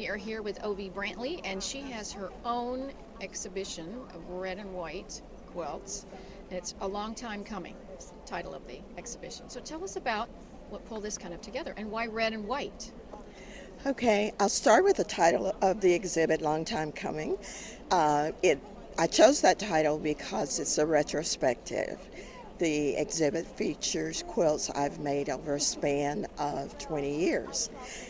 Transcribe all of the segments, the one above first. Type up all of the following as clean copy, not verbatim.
We are here with O.V. Brantley, and she has her own exhibition of red and white quilts. It's a long time coming, is the title of the exhibition. So tell us about what pulled this kind of together and why red and white? Okay, I'll start with the title of the exhibit, Long Time Coming. I chose that title because it's a retrospective. The exhibit features quilts I've made over a span of 20 years.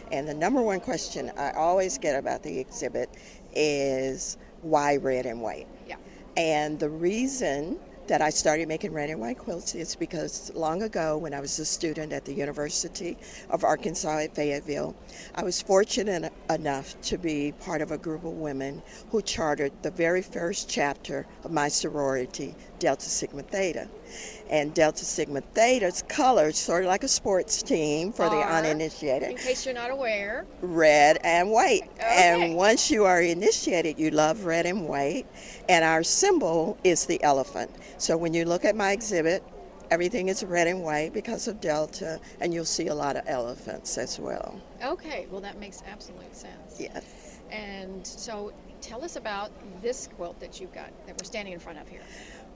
And the number one question I always get about the exhibit is why red and white? Yeah. And the reason that I started making red and white quilts is because long ago, when I was a student at the University of Arkansas at Fayetteville, I was fortunate enough to be part of a group of women who chartered the very first chapter of my sorority, Delta Sigma Theta. And Delta Sigma Theta's colors, sort of like a sports team for the uninitiated, In case you're not aware, red and white. Okay. And once you are initiated, you love red and white. And our symbol is the elephant. So when you look at my exhibit, everything is red and white because of Delta, and you'll see a lot of elephants as well. okay, well that makes absolute sense. Yes. And so tell us about this quilt that you've got, that we're standing in front of here.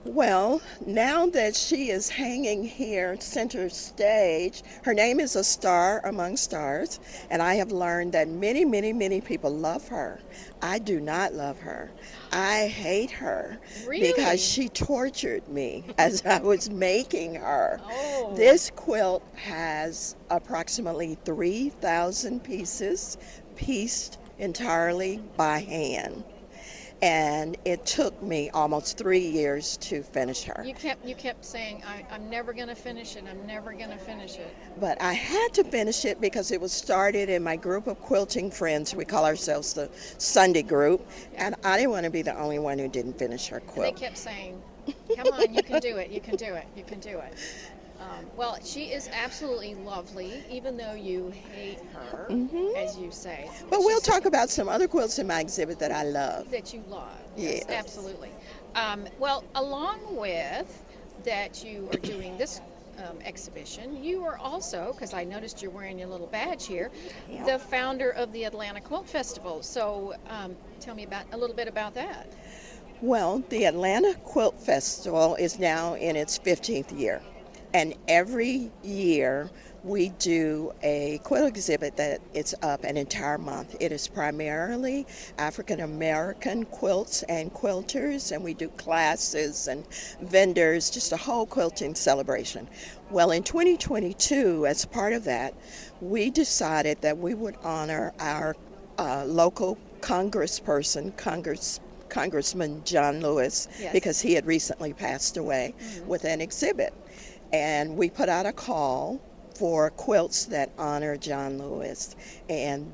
Well, now that she is hanging here center stage, her name is a star among stars, and I have learned that many, many, many people love her. I do not love her. I hate her Really? because she tortured me as I was making her. Oh. This quilt has approximately 3,000 pieces, pieced entirely by hand. And it took me almost 3 years to finish her. You kept saying, I'm never going to finish it, I'm never going to finish it. But I had to finish it because it was started in my group of quilting friends. We call ourselves the Sunday group. And I didn't want to be the only one who didn't finish her And they quilt. kept saying, come on, you can do it, you can do it, you can do it. Well, she is absolutely lovely, even though you hate her, as you say. But we'll She's- talk about some other quilts in my exhibit that I love. That you love. Yes, Yes. absolutely. Well, along with that you are doing this exhibition, you are also, because I noticed you're wearing your little badge here, Yeah. the founder of the Atlanta Quilt Festival. So tell me a little bit about that. Well, the Atlanta Quilt Festival is now in its 15th year. And every year we do a quilt exhibit that it's up an entire month. It is primarily African American quilts and quilters, and we do classes and vendors, just a whole quilting celebration. Well, in 2022, as part of that, we decided that we would honor our local congressperson, Congressman John Lewis, Yes. because he had recently passed away, with an exhibit. And we put out a call for quilts that honor John Lewis. And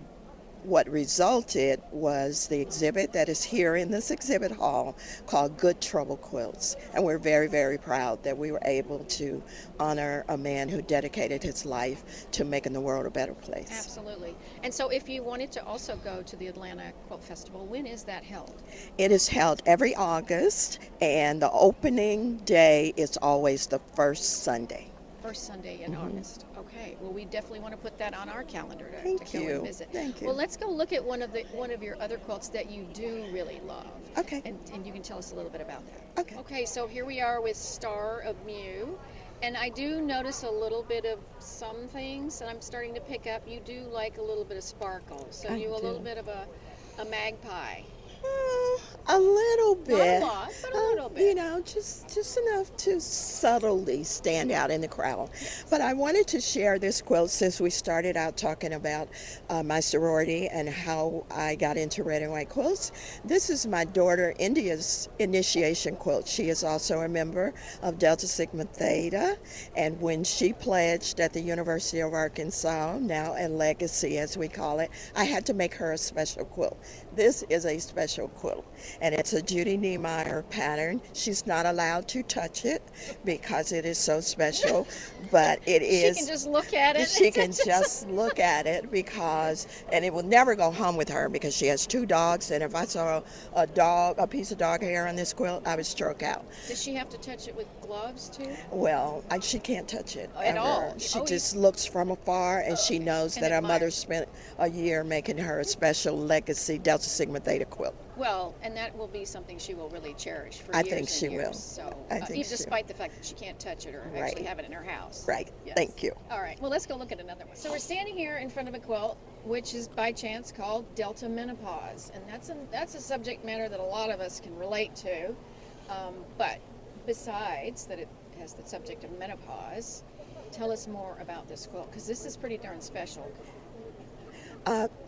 what resulted was the exhibit that is here in this exhibit hall called Good Trouble Quilts. And we're very, very proud that we were able to honor a man who dedicated his life to making the world a better place. Absolutely. And so if you wanted to also go to the Atlanta Quilt Festival, when is that held? It is held every August, and the opening day is always the first Sunday. First Sunday in August. Okay. Well, we definitely want to put that on our calendar to Thank go you. and visit. Thank you. Well, let's go look at one of your other quilts that you do really love. Okay. And you can tell us a little bit about that. Okay. Okay. So here we are with Star of Mew, and I do notice a little bit of some things that I'm starting to pick up. You do like a little bit of sparkle, so I you a little do. bit of a magpie. A little bit. Not a lot, but a little bit. You know, just enough to subtly stand out in the crowd. But I wanted to share this quilt since we started out talking about my sorority and how I got into red and white quilts. This is my daughter India's initiation quilt. She is also a member of Delta Sigma Theta, and when she pledged at the University of Arkansas, now a legacy as we call it, I had to make her a special quilt. This is a special quilt, and it's a Judy Niemeyer pattern. She's not allowed to touch it because it is so special, but it is. She can just look at it. She can just look at it because, and it will never go home with her because she has 2 dogs, and if I saw a piece of dog hair on this quilt, I would stroke out. Does she have to touch it with gloves too? Well, she can't touch it At ever. all? She Oh, just looks from afar, and she knows And that her mother admires. spent a year making her a special legacy Delta Sigma Theta quilt. Well, and that will be something she will really cherish for I years think and she years. will. So, I think she despite the fact that she can't touch it or Right. actually have it in her house. Right. Yes. Thank you. All right. Well, let's go look at another one. So we're standing here in front of a quilt, which is by chance called Delta Menopause, and that's a subject matter that a lot of us can relate to. But besides that, it has the subject of menopause. Tell us more about this quilt because this is pretty darn special.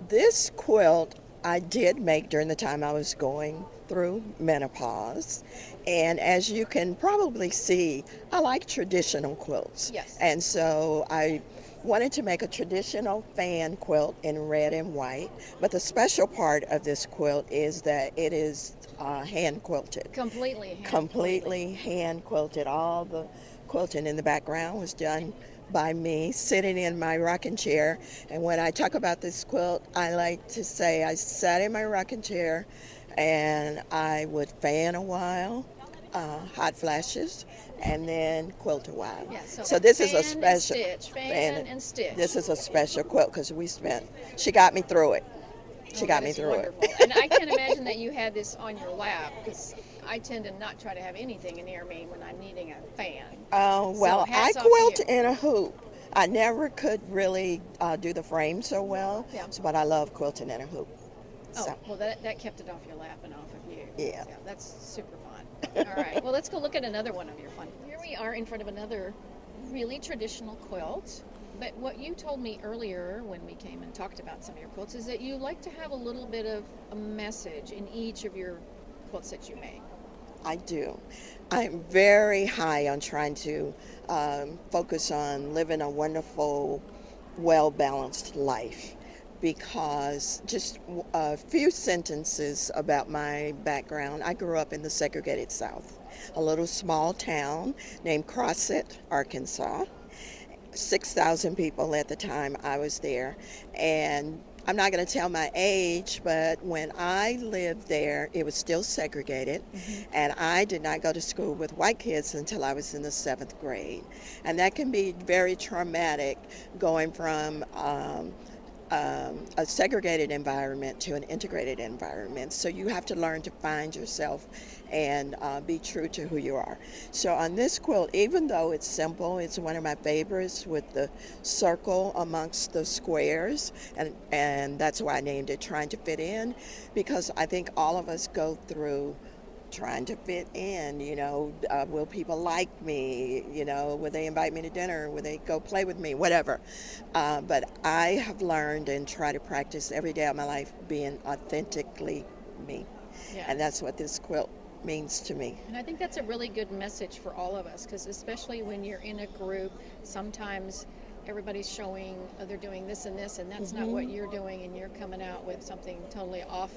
This quilt I did make during the time I was going through menopause. And as you can probably see, I like traditional quilts. Yes. And so I wanted to make a traditional fan quilt in red and white. But the special part of this quilt is that it is hand quilted. Completely hand quilted. All the quilting in the background was done by me sitting in my rocking chair. And when I talk about this quilt, I like to say I sat in my rocking chair and I would fan a while, hot flashes, and then quilt a while. Yeah, so this is a fan special and stitch, fan and stitch. This is a special quilt because she got me through it. She got that me is through wonderful. it. And I can imagine that you had this on your lap because I tend to not try to have anything near me when I'm needing a fan. Oh, well, So I hats off to quilt you. in a hoop. I never could really do the frame so well, Yeah. but I love quilting in a hoop. Oh, So, well, that kept it off your lap and off of you. Yeah. So that's super fun. All right. Well, let's go look at another one of your fun. Here we are in front of another really traditional quilt. But what you told me earlier when we came and talked about some of your quilts is that you like to have a little bit of a message in each of your quilts that you make. I do. I'm very high on trying to focus on living a wonderful, well-balanced life because just a few sentences about my background. I grew up in the segregated South, a little small town named Crossett, Arkansas. 6,000 people at the time I was there, and I'm not going to tell my age, but when I lived there, it was still segregated, and I did not go to school with white kids until I was in the 7th grade. And that can be very traumatic going from a segregated environment to an integrated environment. So you have to learn to find yourself and be true to who you are. So on this quilt, even though it's simple, it's one of my favorites with the circle amongst the squares, and that's why I named it Trying to Fit In, because I think all of us go through trying to fit in, will people like me, will they invite me to dinner, will they go play with me, whatever. But I have learned and try to practice every day of my life being authentically me. Yeah. And that's what this quilt means to me. And I think that's a really good message for all of us because especially when you're in a group, sometimes everybody's showing they're doing this and this and that's not what you're doing and you're coming out with something totally off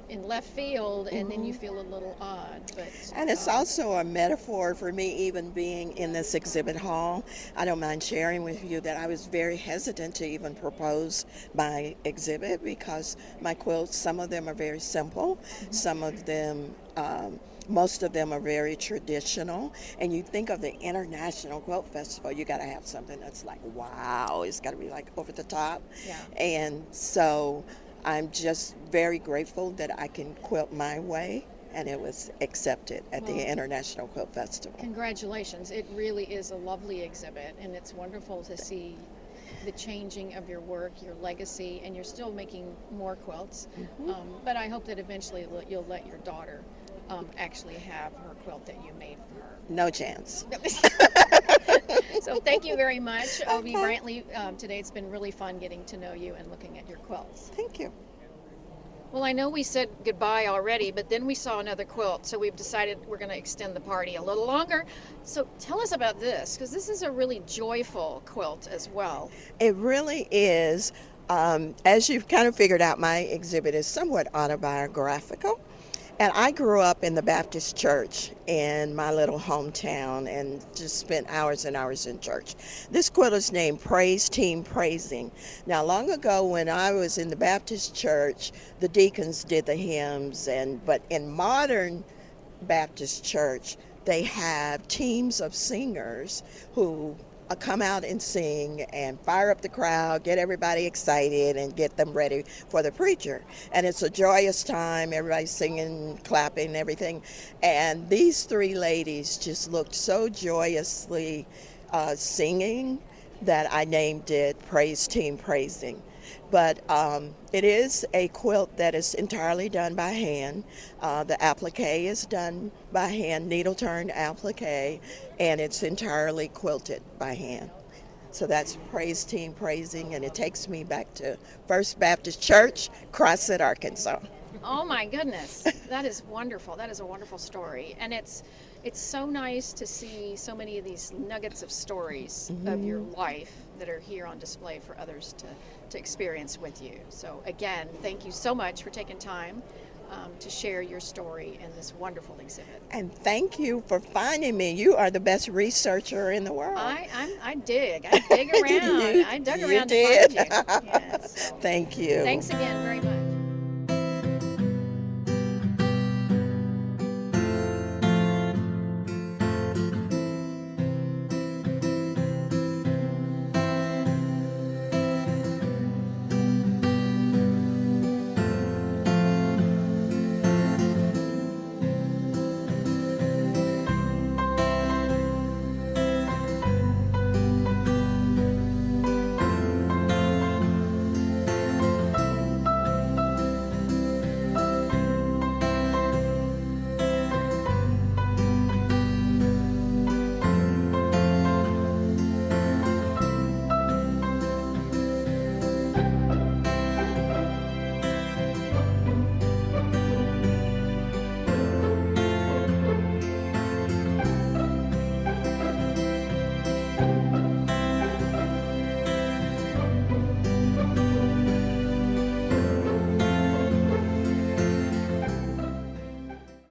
in left field and then you feel a little odd. But And it's also a metaphor for me even being in this exhibit hall. I don't mind sharing with you that I was very hesitant to even propose my exhibit because my quilts, some of them are very simple, some of them most of them are very traditional, and you think of the International Quilt Festival, you got to have something that's like, wow, it's got to be like over the top. Yeah. And so I'm just very grateful that I can quilt my way, and it was accepted at the International Quilt Festival. Congratulations. It really is a lovely exhibit, and it's wonderful to see the changing of your work, your legacy, and you're still making more quilts. But I hope that eventually you'll let your daughter actually have her quilt that you made for her. No chance. So thank you very much, O.V. Brantley. Today it's been really fun getting to know you and looking at your quilts. Thank you. Well, I know we said goodbye already, but then we saw another quilt, so we've decided we're going to extend the party a little longer. So tell us about this, because this is a really joyful quilt as well. It really is. As you've kind of figured out, my exhibit is somewhat autobiographical. And I grew up in the Baptist church in my little hometown and just spent hours and hours in church. This quilt is named Praise Team Praising. Now, long ago when I was in the Baptist church, the deacons did the hymns, but in modern Baptist church, they have teams of singers who come out and sing and fire up the crowd, get everybody excited, and get them ready for the preacher. And it's a joyous time. Everybody's singing, clapping, everything. And these three ladies just looked so joyously singing that I named it Praise Team Praising. But it is a quilt that is entirely done by hand. The applique is done by hand, needle turned applique, and it's entirely quilted by hand. So that's Praise Team Praising, and it takes me back to First Baptist Church, Crossett, Arkansas. Oh my goodness, that is wonderful. That is a wonderful story, and it's so nice to see so many of these nuggets of stories of your life that are here on display for others to experience with you. So again, thank you so much for taking time to share your story in this wonderful exhibit. And thank you for finding me. You are the best researcher in the world. I dig around. I dug around to find you. Yes, so Thank you. thanks again very much.